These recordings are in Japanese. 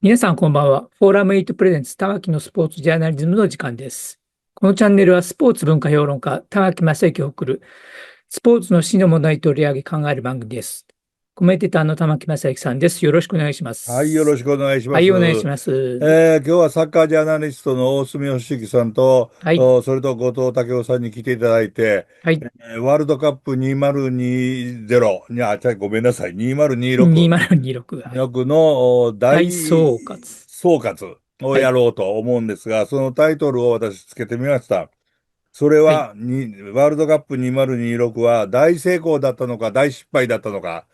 皆さんこんばんは。フォーラム8プレゼンツ玉木のスポーツジャーナリズムの時間です。このチャンネルはスポーツ文化評論家玉木正之を送るスポーツの真の問題取り上げ考える番組です。コメンテーターの玉木正之さんです。よろしくお願いします。はい、よろしくお願いします。はい、お願いします。今日はサッカージャーナリストの大隅良之さんと、はい、それと後藤武雄さんに来ていただいて、はい、ワールドカップ2020ごめんなさい、2026 2026、はい、の大大総括。総括をはい、やろうと思うんですが、そのタイトルを私つけてみました。それはい、はワールドカップ2026は大成功だったのか大失敗だったのか、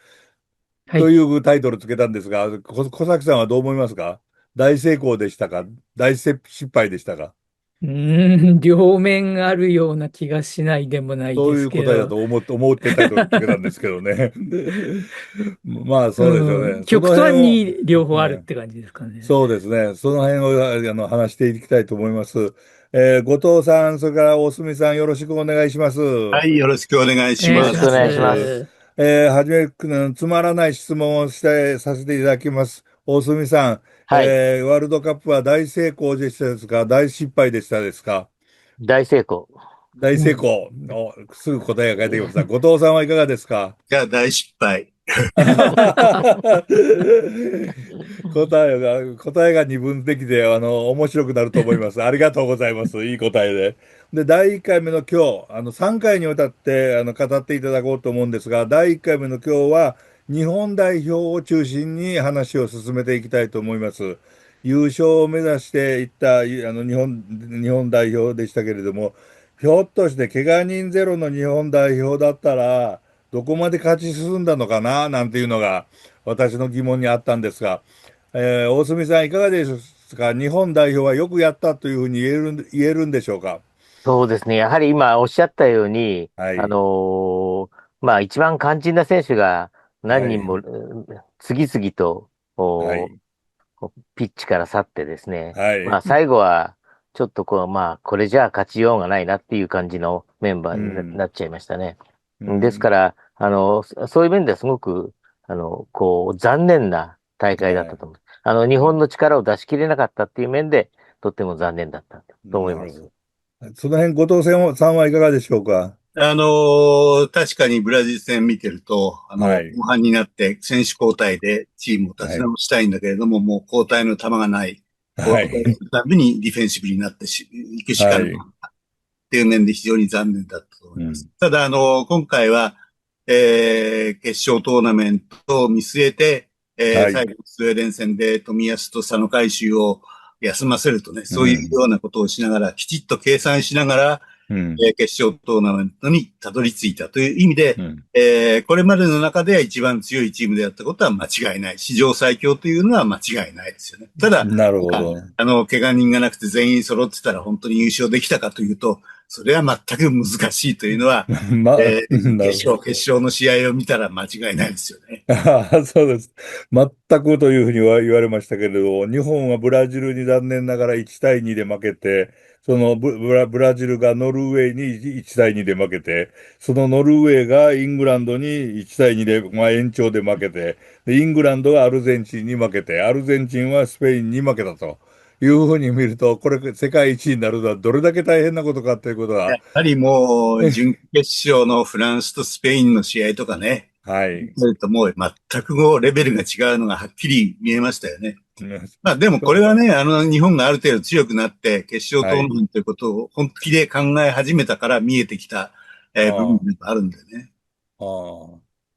はい。というタイトルつけたんですが、小崎さんはどう思いますか？大成功でしたか？失敗でしたか？両面あるような気がしないでもないでそういう答えだすけど、と思ってタイトルつけたんですけどね。まあそうですよね。その極端辺を、に両方あるっね、て感じですかね。そうですね。その辺を話していきたいと思います。後藤さん、それから大隅さん、よろしくお願いします。はい、よろしくお願いお願いします。しまよろしくお願いします。す。はじめ、つまらない質問をさせていただきます。大隅さん、はい。ワールドカップは大成功でしたですか？大失敗でしたですか？大成功。大うん。成功。すぐ答えが返ってきました。後藤さんはいかがですか？いや、大失敗。答えが二分できて、面白くなると思います。ありがとうございます。いい答えで。で、第1回目の今日、3回にわたって、語っていただこうと思うんですが、第1回目の今日は、日本代表を中心に話を進めていきたいと思います。優勝を目指していった日本代表でしたけれども、ひょっとして怪我人ゼロの日本代表だったら、どこまで勝ち進んだのかななんていうのが私の疑問にあったんですが、大隅さんいかがですか？日本代表はよくやったというふうに言えるんでしょうか？そうですね。やはり今おっしゃったように、はい。まあ一番肝心な選手が何はい。人も次々とはいピッチから去ってですね。はい。まあ最後はちょっとまあこれじゃあ勝ちようがないなっていう感じのメンバーうになん。っちゃいましたね。ですかうん。ら、そういう面ではすごく、残念な大会だったねと思う。日本の力を出し切れなかったっていう面で、とっても残念だったと思います。なるほど。その辺、後藤さんはいかがでしょうか？確かにブラジル戦見てると、はい。後半になって選手交代でチームを立はい。ち直したいんだけれども、もう交代の球がない。交代はい。するたびにディフェンシブになっていくしかないはい。っていう面で非常に残念だったと思います。うん。ただ、今回は、決勝トーナメントを見据えて、はい。最後、スウェーデン戦で冨安と佐野海舟を休ませるとね、うそういうん。ようなことをしながら、きちっと計算しながら、うん。決勝トーナメントにたどり着いたという意味で、うん。これまでの中では一番強いチームであったことは間違いない。史上最強というのは間違いないですよね。ただ、なるほど。怪我人がなくて全員揃ってたら本当に優勝できたかというと、それは全く難しいというのは、まあ、なるほど。決勝の試合を見たら間違いないですよね。ああ、そうです。全くというふうには言われましたけれど、日本はブラジルに残念ながら1対2で負けて、そのブラジルがノルウェーに1対2で負けて、そのノルウェーがイングランドに1対2で、まあ、延長で負けて、でイングランドがアルゼンチンに負けて、アルゼンチンはスペインに負けたというふうに見ると、これ世界一になるのはどれだけ大変なことかということは、やはりもう、準決勝のフランスとスペインの試合とかね、はい。もう全くもうレベルが違うのがはっきり見えましたよね。まあでもこれそうはね、日本がある程度強くなって決勝はい。トーナメントということを本気で考え始めたから見えてきた、部分ああ。があるんでね。ああ、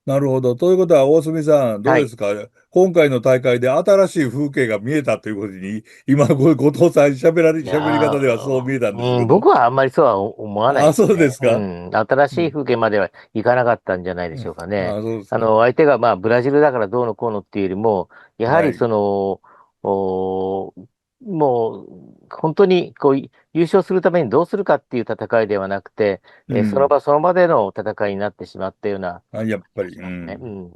なるほど。ということは、大隅さん、どうはい。ですか？今回の大会で新しい風景が見えたということに、今、後藤さんい喋りや方ではそう見えたんですけど。僕はあんまりそうは思わないあ、そうでですね。すか？新しいうん。風景まではいかなかったんじゃないでしょうかね。あ、そうですか。相手がまあブラジルだからどうのこうのっていうよりも、やはりはい。おもう本当に優勝するためにどうするかっていう戦いではなくて、そのうん。場その場での戦いになってしまったようなあ、やっぱり、気がしますね。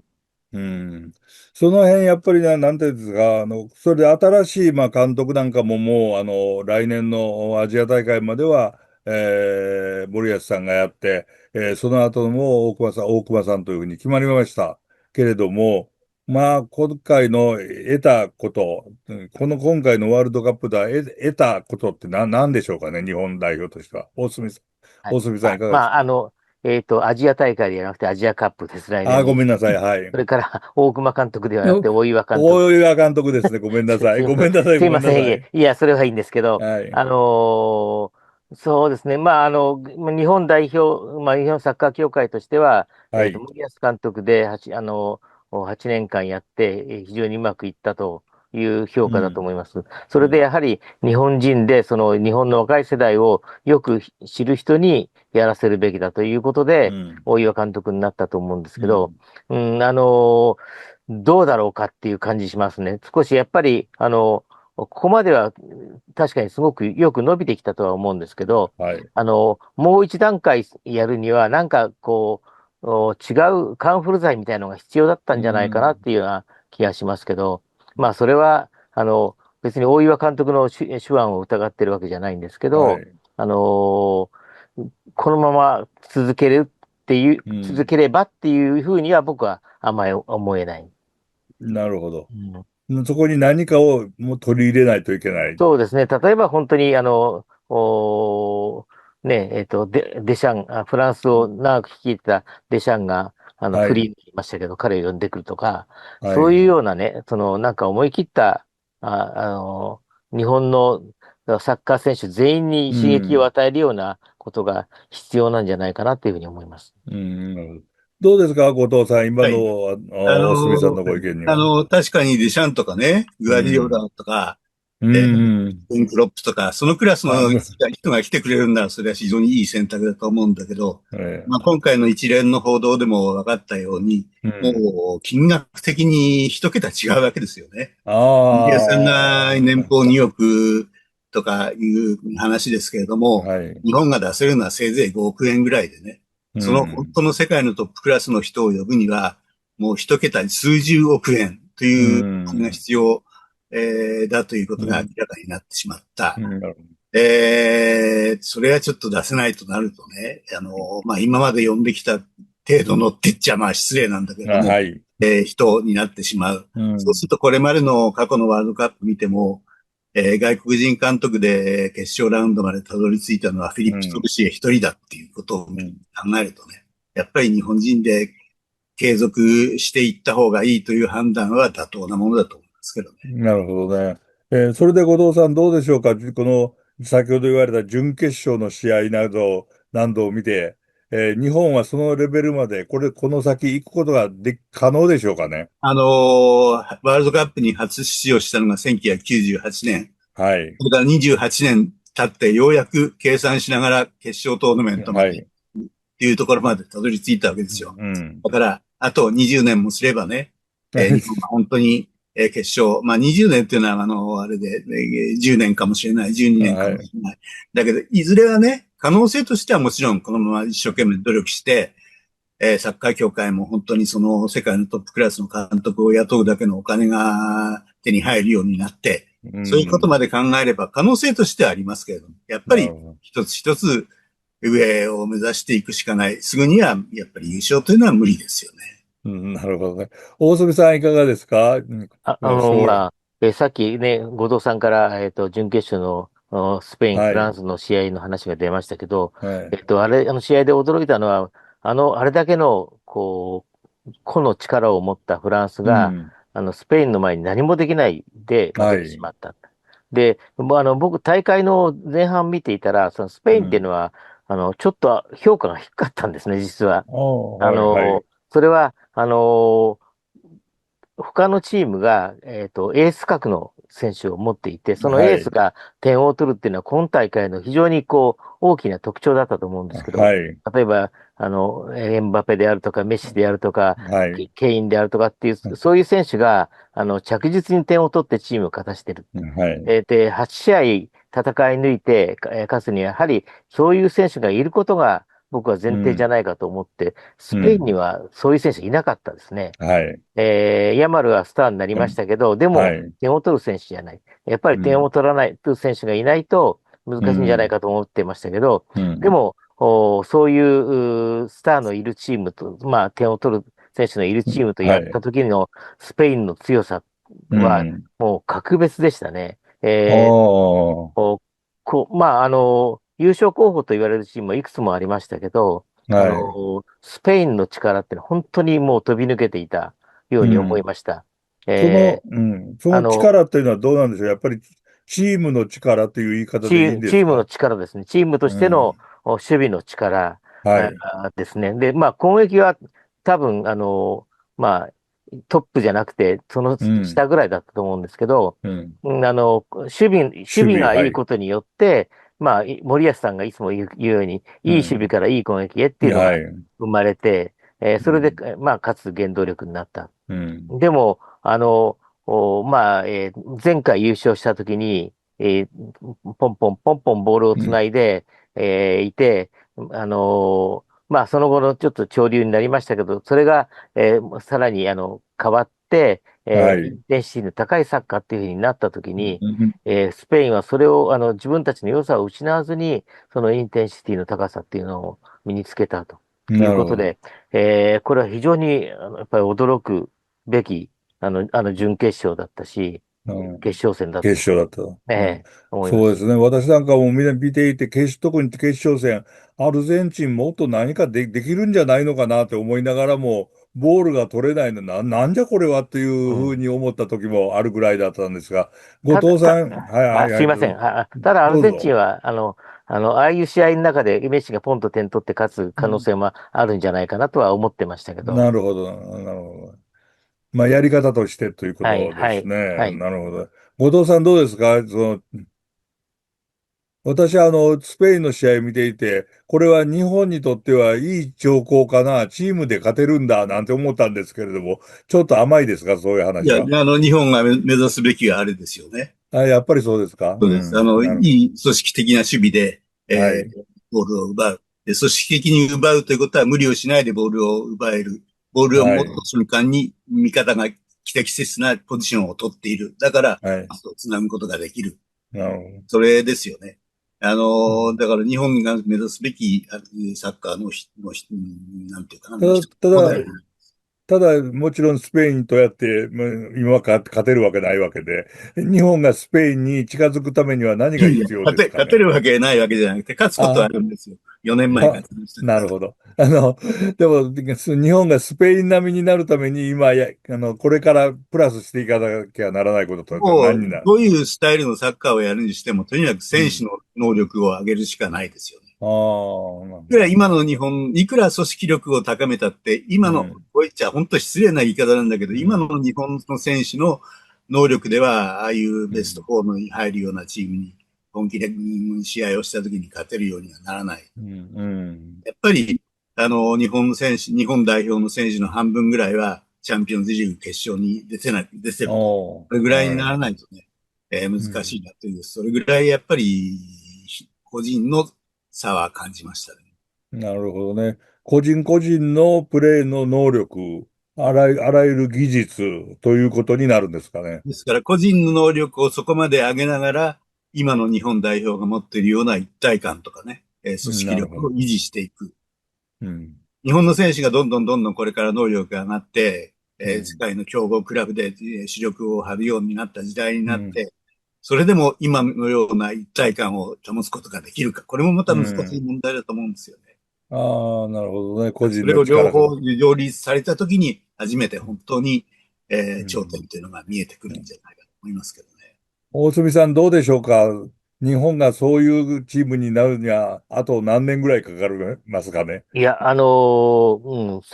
うん。その辺、やっぱりなんていうんですか、それで新しい、監督なんかももう、来年のアジア大会までは、森保さんがやって、その後も大熊さんというふうに決まりました。けれども、今回の得たこと、今回のワールドカップで得たことって何でしょうかね、日本代表としては。はい。大隅さんいかがですか？アジア大会ではなくてアジアカップです、来年の。ごめんなさい、はい。それから、大熊監督ではなくよて、大岩監督。大岩監督ですね。ごめんなさい。すいません。ごめんなさい。ごめすいません。んなさい。いや、それはいいんですけど、はい。そうですね。日本代表、日本サッカー協会としては、はい。森保監督で8年間やって、非常にうまくいったという評価だとうん。思います。それでうん。やはり日本人で、その日本の若い世代をよく知る人にやらせるべきだということで、うん。大岩監督になったと思うんですけど、うん。うん、どうだろうかっていう感じしますね。少しやっぱり、ここまでは確かにすごくよく伸びてきたとは思うんですけど、はい。もう一段階やるには、なんかこう、違うカンフル剤みたいなのが必要だったうんじゃないかなっん。ていうような気がしますけど、それは、別に大岩監督の手腕を疑ってるわけじゃないんですけど、はい。あの、このまま続うん。ければっていうふうには僕はあんまり思えない。なるほど。うん。そこに何かをもう取り入れないといけない。そうですね。例えば本当に、デシャン、フランスを長く率いてたデシャンが、はい。フリーになりましたけど、彼を呼んでくるとか、そういうはい。ようなね、なんか思い切った、日本のサッカー選手全員にう刺激をん。与えるようなことが必要なんじゃないかなっていうふうに思います。うん。なるほど。どうですか、後藤さん。今はい。の、あ大隅さんの、のご意見には。確かにデシャンとかね、グうアディオん。ラとか、うえーん。クロップとか、そのクラスのあ、人が来てくれるなら、それは非常にいい選択だと思うんだけど、え今回の一連の報道でも分かったように、うん。もう金額的に一桁違うわけですよね。あ家さんがあ、年俸2億とかいう話ですけれども、はい。日本が出せるのはせいぜい5億円ぐらいでね、うその本ん。当の世界のトップクラスの人を呼ぶには、もう一桁数十億円とういうお金がん。必要、だということが明うん。らかになってしまった。うん。なるほそれはちょっと出せないとなるとね、今まで呼んできた程度のって言っちゃ失礼なんだけれど。ども、はい。人になってしまう。うん。そうするとこれまでの過去のワールドカップ見ても、外国人監督で決勝ラウンドまでたどり着いたのはフィリップ・ソうん。ルシエ一人だっていうことを考うん。えるとね、やっぱり日本人で継続していった方がいいという判断は妥当なものだと思いますけどね。なるほどね。それで後藤さんどうでしょうか。この先ほど言われた準決勝の試合など、何度を見て、日本はそのレベルまで、この先行くことが可能でしょうかね。ワールドカップに初出場したのが1998年。はい。それから28年経ってようやく計算しながら決勝トーナメントまでっはい。ていうところまでたどり着いたわけですよ。うん。だから、あと20年もすればね、はい。日本は本当に、決勝、20年っていうのは、あれで、10年かもしれない、12年かはい。もしれない。だけど、いずれはね、可能性としてはもちろんこのまま一生懸命努力して、サッカー協会も本当にその世界のトップクラスの監督を雇うだけのお金が手に入るようになって、うそういうことまん。で考えれば可能性としてはありますけれども、やっぱりなるほど。一つ一つ上を目指していくしかない。すぐにはやっぱり優勝というのは無理ですよね。うん、なるほどね。大隅さんいかがですか？あ、将来。さっきね、後藤さんから、準決勝のスペイン、フランはい。スの試合の話が出ましたけど、はい。あの試合で驚いたのは、あれだけの、個の力を持ったフランスが、うん。スペインの前に何もできないで負けてしはい。まった。で、僕、大会の前半見ていたら、そのスペインっていううん。のは、ちょっと評価が低かったんですね、実は。ああ、あはい、はの、い。それは、他のチームが、エース格の選手を持っていて、そのはい。エースが点を取るっていうのは今大会の非常に大きな特徴だったと思うんですけど、はい。例えば、エムバペであるとか、メッシであるとか、はい。ケインであるとかっていう、そういう選手が、着実に点を取ってチームを勝たしてる。はい。で、8試合戦い抜いて、勝つには、やはり、そういう選手がいることが、僕は前提じゃないかと思って、スペインにはそういう選手いなかったですね。はい。ヤマルはスターになりましたけど、でもはい。点を取る選手じゃない。やっぱり点を取らないという選手がいないと難しいんじゃないかと思ってましたけど、でも、そういうスターのいるチームと、まあ点を取る選手のいるチームとやった時のスペインの強さはもう格別でしたね。まあ、優勝候補と言われるチームはいくつもありましたけど、スペインの力ってのは本当にもう飛び抜けていたように思いました。その力っていうのはどうなんでしょう。やっぱりチームの力という言い方でいいんですか？チームの力ですね。チームとしての守備の力ですね。で、まあ、攻撃は多分、まあ、トップじゃなくて、その下ぐらいだったと思うんですけど、守備がいいことによって、まあ、森保さんがいつも言うように、いい守備からいい攻撃へっていうのが生まれて、それで、まあ、勝つ原動力になった。でも、まあ、前回優勝した時に、ポンポンポンポンボールをつないで、いて、まあ、その後のちょっと潮流になりましたけど、それが、さらに、変わって、インテンシティの高いサッカーっていうふうになった時に、スペインはそれを、自分たちの良さを失わずに、そのインテンシティの高さっていうのを身につけたということで、これは非常に、やっぱり驚くべき、準決勝だったし、決勝戦だった決勝だった。思います。そうですね。私なんかも見ていて、特に決勝戦、アルゼンチンもっと何かできるんじゃないのかなって思いながらも、ボールが取れないのなんじゃこれはっていうふうに思った時もあるぐらいだったんですが、後藤さん、すいません。ただアルゼンチどうぞ。ンは、ああいう試合の中でメッシがポンと点取って勝つ可能性もあるんじゃないかなとは思ってましたけど。なるほど、なるほど。まあ、やり方としてというこはい、とではい、すね。はい。なるほど。後藤さんどうですか？私はスペインの試合を見ていて、これは日本にとってはいい兆候かな、チームで勝てるんだ、なんて思ったんですけれども、ちょっと甘いですか、そういういや、話は。日本が目指すべきはあれですよね。やっぱりそうですか？そうです。いい組織的な守備で、はい。ボールを奪う。で、組織的に奪うということは無理をしないでボールを奪える。ボールを持ったはい。瞬間に味方が適切なポジションを取っている。だから、はい。パスをつなぐことができる。なるほそれですよね。ど。うん。だから日本が目指すべきサッカーなんていうかな、一つたモデだ、ル。もちろんスペインとやって、今勝てるわけないわけで、日本がスペインに近づくためには何いやいや、が必要ですかね。勝てるわけないわけじゃなくて、勝つことはああ、るんですよ。4年前あ、勝ちましたから。なるほど。でも、日本がスペイン並みになるために、今これからプラスしていかなきゃならないことともう、何になる？どういうスタイルのサッカーをやるにしても、とにかく選手うん。の能力を上げるしかないですよね。ああ、なるほど。いくら今の日本、いくら組織力を高めたって、今の、うん。こう言っちゃ本当失礼な言い方なんだけど、今うん。の日本の選手の能力では、ああいうベストうん。4に入るようなチームに、本気で試合をした時に勝てるようにはならない。うん。うん。やっぱり、日本代表の選手の半分ぐらいは、チャンピオンズリーグ決勝に出てると。おー、それぐらいにならはい。ないとね、難しいうん。なという、それぐらいやっぱり、個人の差は感じましたね。なるほどね。個人個人のプレーの能力、あらゆる技術ということになるんですかね。ですから、個人の能力をそこまで上げながら、今の日本代表が持っているような一体感とかね、組うん、織なるほど。力を維持していく。うん。日本の選手がどんどんこれから能力が上がって、世うん。界の強豪クラブで主力を張るようになった時代にうん。なって、それでも今のような一体感を保つことができるか。これもまたう難しいん。問題だと思うんですよね。ああ、なるほどね。個人それを両の力が。方両立されたときに、初めて本当に、頂うん。点というのが見えてくるんじゃないかと思いますけどね。大隅さんどうでしょうか？日本がそういうチームになるには、あと何年ぐらいかかりますかね？いや、さ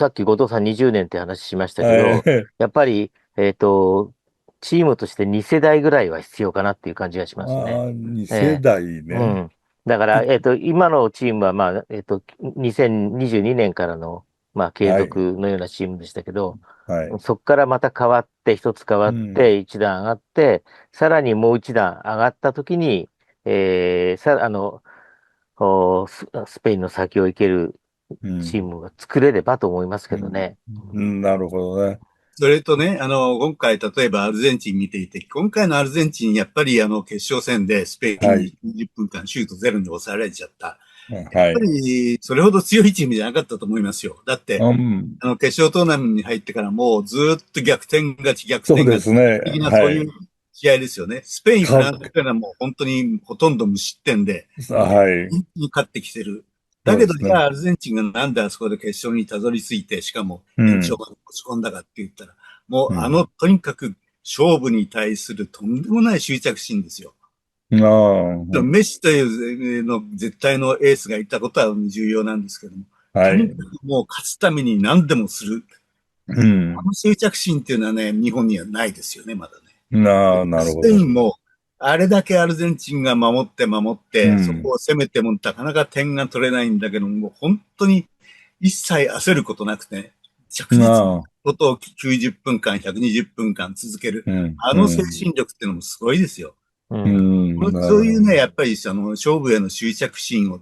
っき後藤さん20年って話しましたけど、はい。やっぱり、チームとして2世代ぐらいは必要かなっていう感じがしますね。ああ、2世え代ね。うん。だから、い今のチームは、まあ、2022年からの、まあ、継はい。続のようなチームでしたけど、はい。そこからまた変わって、一つ変わうっん。て、一段上がって、さらにもう一段上がったときに、えーさ、あの、スペインの先を行けるうん。チームが作れればと思いますけどね。なるほどね。それとね、今回、例えばアルゼンチン見ていて、今回のアルゼンチン、やっぱり決勝戦でスペインにはい。20分間シュートゼロに抑えられちゃった。やっぱはい。り、それほど強いチームじゃなかったと思いますよ。だって、うん。決勝トーナメントに入ってからもうずっと逆転勝ち、逆そう転勝ちですね。的なそういうはい。試合ですよね。スペイン、フランスか、からもう本当にほとんど無失点で、はい。一気に勝ってきてる。だけど、そうですね。じゃあアルゼンチンがなんであそこで決勝にたどり着いて、しかもうん。延長まで持ち込んだかって言ったら、もううん。とにかく勝負に対するとんでもない執着心ですよ。ああ、メッシというの絶対のエースがいたことは重要なんですけども、とにかはい。くもう勝つために何でもする。うん。執着心っていうのはね、日本にはないですよね、まだね。なるスほど。ペインも、あれだけアルゼンチンが守っうて、そこん。を攻めてもなかなか点が取れないんだけども、本当に一切焦ることなくて、着実にああ、ことを90分間、120分間続ける。うん。あの精うん。神力っていうのもすごいですよ。ううん。ん。なるほど。そういうね、やっぱり勝負への執着心を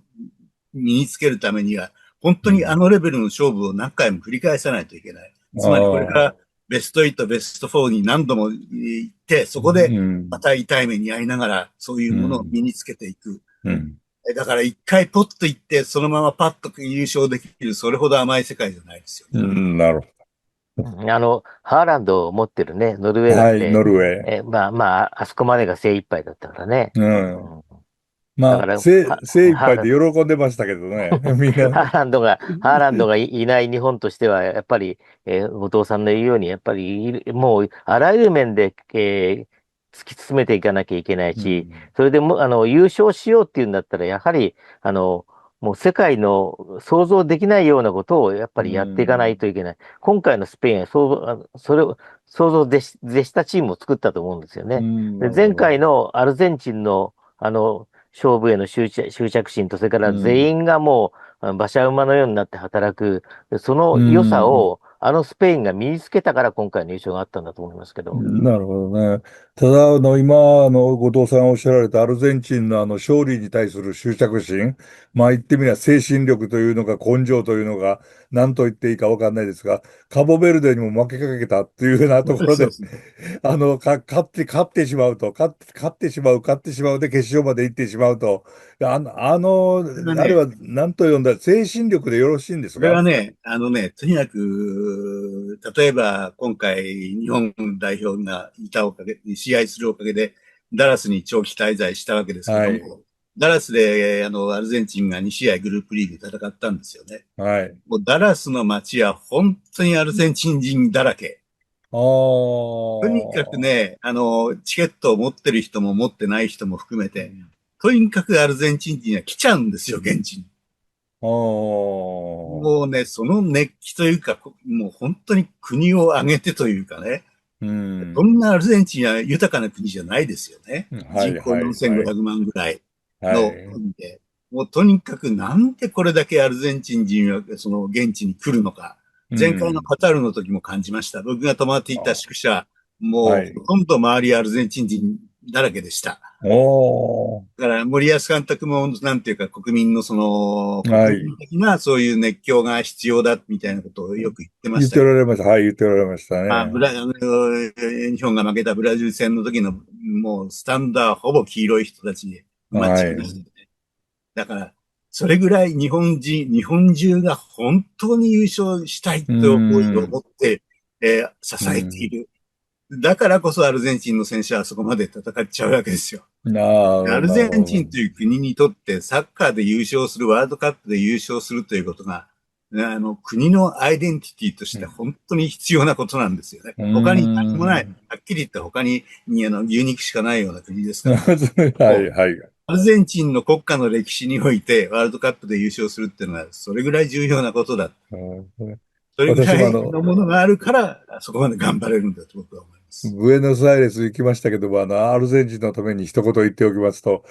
身につけるためには、本当にあうん。のレベルの勝負を何回も繰り返さないといけない。あつまりこれかあ、らベスト8、ベスト4に何度も行って、そこでうん。また痛い目に遭いながら、そういうものをうん。身につけていく。うん。だから一回ポッと行って、そのままパッと優勝できる、それほど甘い世界じゃないですよね。うん。なるほハーランドを持ってるね、ノルウェーど。はい。だって、ノルウェー。あそこまでが精一杯だったからね。うん。うん、だまあ、から、精一杯で喜んでましたけどね。みんな。ハーランドがいない日本としては、やっぱり、後藤さんの言うように、やっぱりもう、あらゆる面で、突き進めていかなきゃいけないし、うん。それでも、優勝しようっていうんだったら、やはり、もう世界の想像できないようなことをやっぱうりやっていかないん。といけない。今回のスペインはそれを想像絶したチームを作ったと思うんですよね。うん。なで、るほど。前回のアルゼンチンの、勝負への執着心と、それからうん。全員がもう、馬車馬のようになって働く、そうの良さん。を、スペインが身につけたから今回の優勝があったんだと思いますけど。なるほどね。ただ、今、後藤さんおっしゃられたアルゼンチンの勝利に対する執着心、まあ言ってみれば精神力というのか根性というのが何と言っていいかわかんないですが、カボベルデにも負けかけたっていうようなところで、そうですね。勝ってしまうと、勝ってしまうで決勝まで行ってしまうと、あれそれがね、は何と呼んだ精神力でよろしいんですそれか？はね、とにかく、例えば今回日本代表がいたおかげ、試合するおかげで、ダラスに長期滞在したわけですけはい。ども、ダラスで、アルゼンチンが2試合グループリーグ戦ったんですよね。はい。もうダラスの街は本当にアルゼンチン人だらけ。あとにかくあ。ね、チケットを持ってる人も持ってない人も含めて、とにかくアルゼンチン人は来ちゃうんですよ、現地に。ああ、もうね、その熱気というか、もう本当に国を挙げてというかね、うん。そんなアルゼンチンは豊かな国じゃないですよね。人口はいはいはい。4500万ぐらいのはい。国で。もうとにかくなんでこれだけアルゼンチン人はその現地に来るのか。う前回のん。カタールの時も感じました。僕が泊まっていたあ、宿舎、もうはい。ほとんど周りアルゼンチン人だらけでした。おー。だから森保監督もなんていうか国民のはい。国民的なそういう熱狂が必要だみたいなことをよく言ってま言っしたけど、ておられました。はい、言っておられましたあ、ね。日本が負けたブラジル戦の時のもうスタンダーほぼ黄色い人たちで埋まっちゃいましたはい。よね。だから、それぐらい日本中が本当に優勝したいうという思いをん。持って、支うん。えている。だからこそアルゼンチンの選手はそこまで戦っちゃうわけですよ。アルなるゼンチンほど。という国にとってサッカーで優勝する、ワールドカップで優勝するということが、国のアイデンティティとして本当に必要なことなんですよね。う他に何もない。ん。はっきり言って他に牛肉しかないような国ですから。はいはい。アルゼンチンの国家の歴史においてワールドカップで優勝するっていうのはそれぐらい重要なことだ。うんそれぐ私もらいのものがあるから、そこまで頑張れるんだと僕は思います。ブエノスアイレス行きましたけども、アルゼンチンのために一言言っておきますと、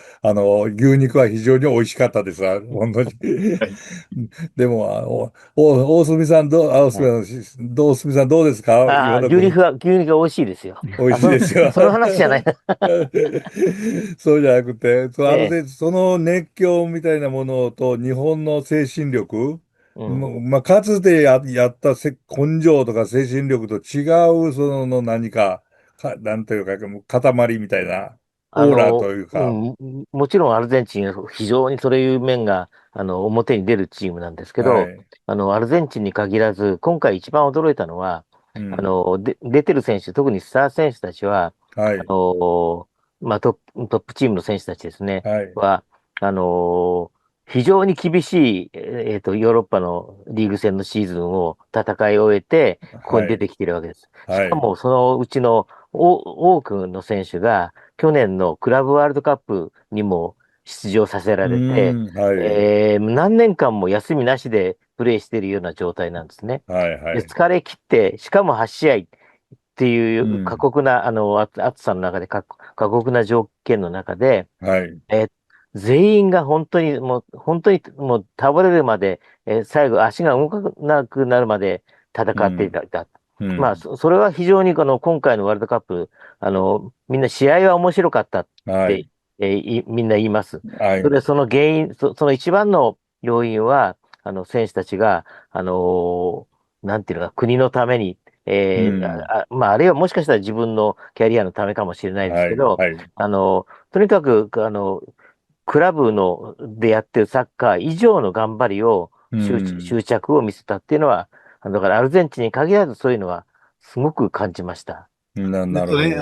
牛肉は非常に美味しかったです。本当に。はい。でも、大隅さん、大隅さんどうですか今のところ。牛肉が美味しいですよ。美味しいですよ。その話じゃない。そうじゃなくて、ええ、その熱狂みたいなものと日本の精神力、うん。まあ、かつてやった根性とか精神力と違う、何か、なんというか、もう塊みたいな、オーラというか、もちろんアルゼンチン、非常にそういう面が、表に出るチームなんですけど、はい。アルゼンチンに限らず、今回一番驚いたのは、うん。出てる選手、特にスター選手たちは、あはい。の、まあ、トップチームの選手たちですね、はい。は、あの、非常に厳しい、ヨーロッパのリーグ戦のシーズンを戦い終えて、ここにはい。出てきてるわけです。しはい。かも、そのうちの多くの選手が、去年のクラブワールドカップにも出場させうられて、ーん。はい。何年間も休みなしでプレーしているような状態なんですね。はい。はで、い。疲れ切って、しかも8試合っていう過うん。酷な、暑さの中で、過酷な条件の中で、はい。えー全員が本当にもう倒れるまで、最後足が動かなくなるまで戦っていうん。た。まあ、うん。それは非常に今回のワールドカップ、みんな試合は面白かったって、はい。みんな言います。はい。その原因、その一番の要因は、選手たちが、なんていうのか、国のために、うん。まあ、あるいはもしかしたら自分のキャリアのためかもしれないですはい。けど、はい。とにかく、クラブでやってるサッカー以上の頑張りを、うん。執着を見せたっていうのは、だからアルゼンチンに限らずそういうのはすごく感じました。なるほどね。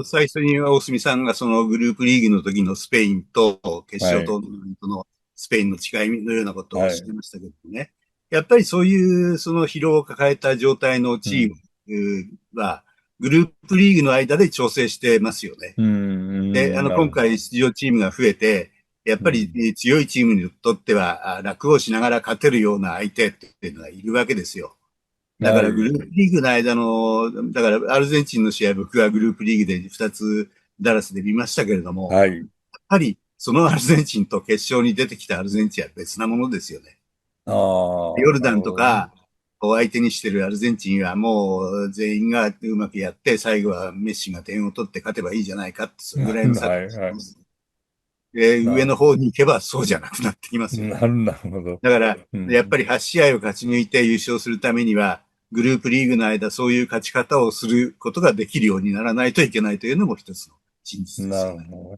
最初に大隅さんがそのグループリーグの時のスペインと決はい。勝トーナメントのスペインの違いのようなことをおっはい。しゃいましたけどね。やっぱりそういうその疲労を抱えた状態のチーうん。ムは、グループリーグの間で調整してますよね。うん。で、今なるほど。回出場チームが増えて、やっぱりうん。強いチームにとっては楽をしながら勝てるような相手っていうのがいるわけですよ。だかはい。らグループリーグの間の、だからアルゼンチンの試合、僕はグループリーグで2つダラスで見ましたけれども、はい。やはりそのアルゼンチンと決勝に出てきたアルゼンチンは別なものですよね。ああ、なヨルダンるほどね。とかを相手にしてるアルゼンチンはもう全員がうまくやって、最後はメッシが点を取って勝てばいいじゃないかって、それぐらいのサッカーはい、はい。です。で、上な、の方に行けばそうじゃなくなってきますよね。なるほど。だから、やっぱうん。り8試合を勝ち抜いて優勝するためには、グループリーグの間、そういう勝ち方をすることができるようにならないといけないというのも一つの真実ですなるよね。ほど。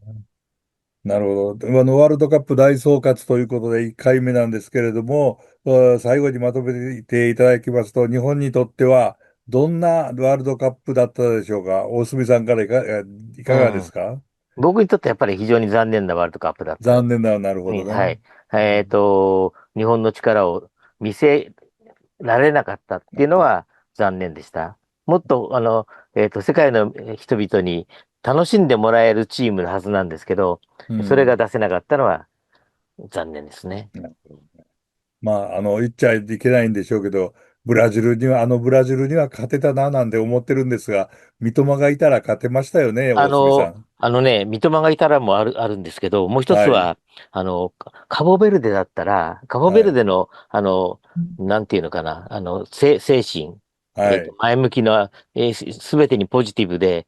なるほど。ワールドカップ大総括ということで1回目なんですけれども、最後にまとめていただきますと、日本にとってはどんなワールドカップだったでしょうか。大隅さんからいかがですうん。か？僕にとってやっぱり非常に残念なワールドカップだった残念な、なるほどね。はい。日本の力を見せられなかったっていうのは残念でした。もっと、世界の人々に楽しんでもらえるチームのはずなんですけど、うそれがん。出せなかったのは残念ですね。まあ、言っちゃいけないんでしょうけど、ブラジルには勝てたななんて思ってるんですが、三笘がいたら勝てましたよね、大隅さん。三笘がいたらもあるんですけど、もう一つはい。は、カボベルデだったら、カボベはい。ルデの、なんていうのかな、精神、はい。前向きな、すべてにポジティブで、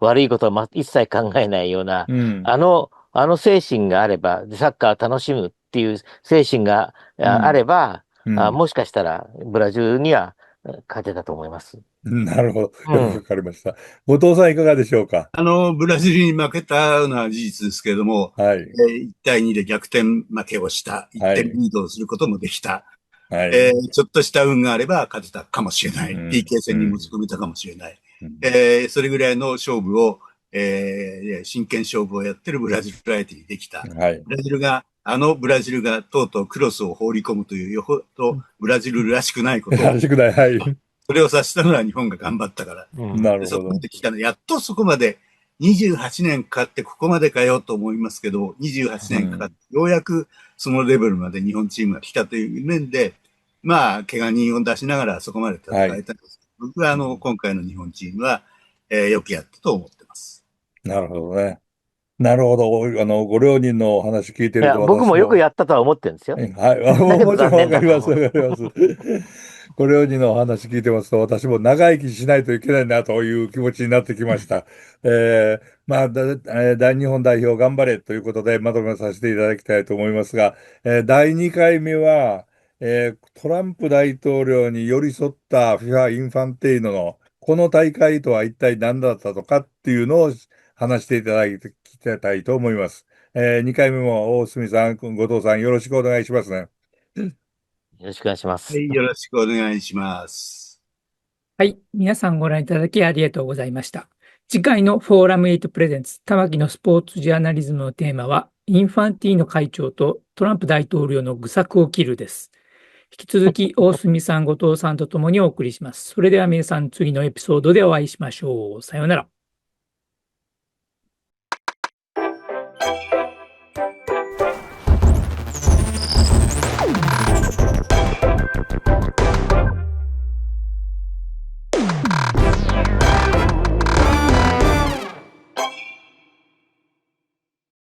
悪いことは一切考えないような、うん。あの精神があれば、サッカーを楽しむっていう精神があうん。れば、うん。もしかしたらブラジルには勝てたと思います。なるほど。うん。よくわかりました。後藤さんいかがでしょうか？ブラジルに負けたのは事実ですけれども、はい。1対2で逆転負けをした。1点はい。リードすることもできた。はい。ちょっとした運があれば勝てたかもしれない。うん。PK 戦に持ちうん。込めたかもしれない。うん。それぐらいの勝負を、真剣勝負をやってるブラジル相手にできた。はい。ブラジルがとうとうクロスを放り込むというよほどブラジルらしくないことを、らしくない。はい。それを察したのは日本が頑張ったから。うん。なでそるほど。こまで来たの。やっとそこまで28年かかってここまでかよと思いますけど、28年かかってうん。ようやくそのレベルまで日本チームが来たという面で、まあ、怪我人を出しながらそこまで戦はい。えたんです。僕はうん。今回の日本チームは、よくやったと思ってます。なるほどね。なるほど。ご両人のお話聞いていや、ると僕もよく私も、やったとは思ってるんですよ。はい。だけどもちろん残念わかります、だと思う。わかります。ご両人のお話聞いてますと、私も長生きしないといけないなという気持ちになってきました。まあ、大日本代表頑張れということでまとめさせていただきたいと思いますが、第2回目は、トランプ大統領に寄り添った FIFA インファンテイノのこの大会とは一体何だったのかっていうのを話していただきたいと思います。2回目も大隅さん、後藤さんよろしくお願いしますね。よろしくお願いします。はい、よろしくお願いします。はい。皆さんご覧いただきありがとうございました。次回のフォーラム8プレゼンツ玉木のスポーツジャーナリズムのテーマは、インファンティーノ会長とトランプ大統領の愚策を切るです。引き続き、大隅さん、後藤さんとともにお送りします。それでは皆さん、次のエピソードでお会いしましょう。さようなら。